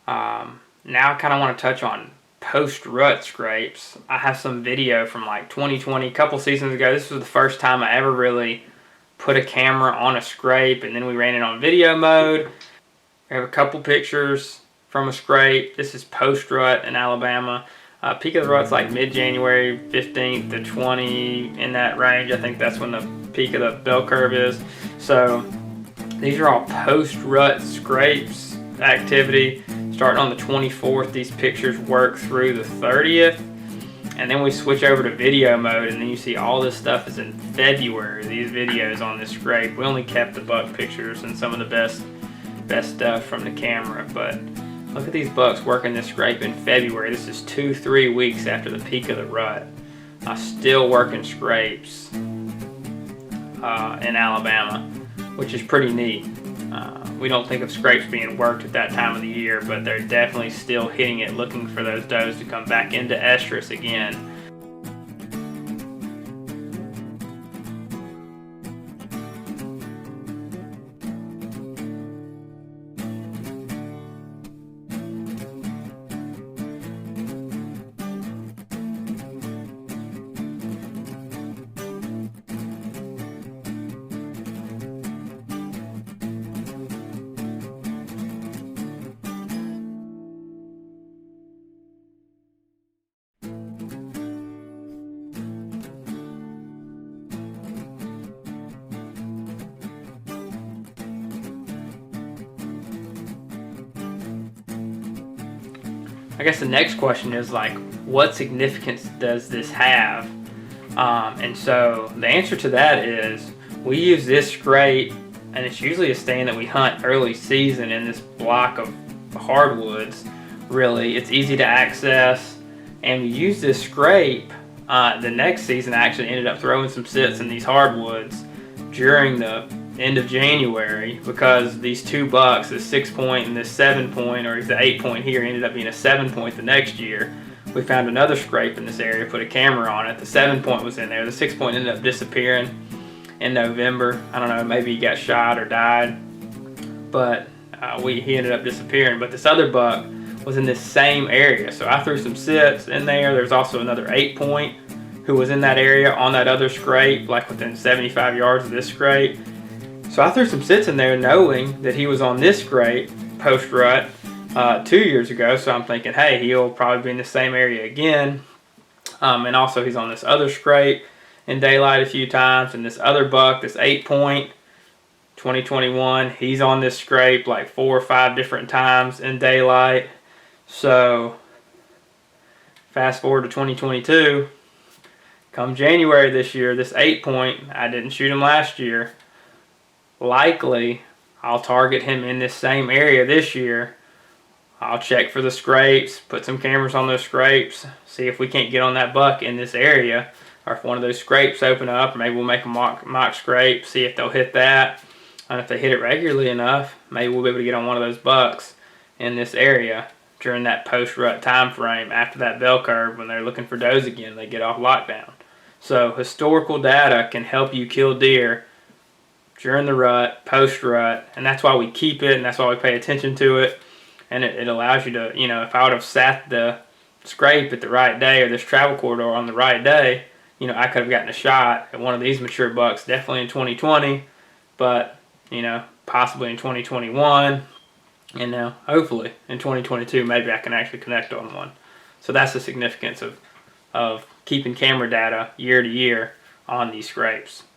Now I kind of want to touch on post-rut scrapes. I have some video from like 2020, a couple seasons ago. This was the first time I ever really put a camera on a scrape, and then we ran it on video mode. I have a couple pictures from a scrape. This is post-rut in Alabama. Peak of the rut's like mid-January, 15th to 20, in that range. I think that's when the peak of the bell curve is. So these are all post-rut scrapes activity. Starting on the 24th, these pictures work through the 30th. And then we switch over to video mode, and then you see all this stuff is in February. These videos on this scrape. We only kept the buck pictures and some of the best stuff from the camera. But look at these bucks working this scrape in February. This is 2-3 weeks after the peak of the rut. Still working scrapes in Alabama, which is pretty neat. We don't think of scrapes being worked at that time of the year, but they're definitely still hitting it, looking for those does to come back into estrus again. I guess the next question is like, what significance does this have? And so the answer to that is, we use this scrape, and it's usually a stand that we hunt early season in this block of hardwoods. Really, it's easy to access, and we use this scrape. The next season, I actually ended up throwing some sits in these hardwoods during the end of January, because these two bucks, this 6-point and this 7-point, or the 8-point here, ended up being a 7-point the next year. We found another scrape in this area, put a camera on it. The 7-point was in there. The 6-point ended up disappearing in November. I don't know, maybe he got shot or died, but he ended up disappearing. But this other buck was in this same area, so I threw some sits in there. There's also another 8-point who was in that area on that other scrape, like within 75 yards of this scrape. So I threw some sits in there knowing that he was on this scrape post-rut 2 years ago. So I'm thinking, hey, he'll probably be in the same area again. And also he's on this other scrape in daylight a few times. And this other buck, this 8-point, 2021, he's on this scrape like 4 or 5 different times in daylight. So fast forward to 2022. Come January this year, this 8-point, I didn't shoot him last year. Likely, I'll target him in this same area this year. I'll check for the scrapes, put some cameras on those scrapes, see if we can't get on that buck in this area, or if one of those scrapes open up, maybe we'll make a mock scrape, see if they'll hit that. And if they hit it regularly enough, maybe we'll be able to get on one of those bucks in this area during that post-rut time frame, after that bell curve, when they're looking for does again, they get off lockdown. So historical data can help you kill deer during the rut, post-rut, and that's why we keep it, and that's why we pay attention to it. And it allows you to, if I would have sat the scrape at the right day, or this travel corridor on the right day, I could have gotten a shot at one of these mature bucks, definitely in 2020, but, possibly in 2021, and now, hopefully, in 2022, maybe I can actually connect on one. So that's the significance of keeping camera data year to year on these scrapes.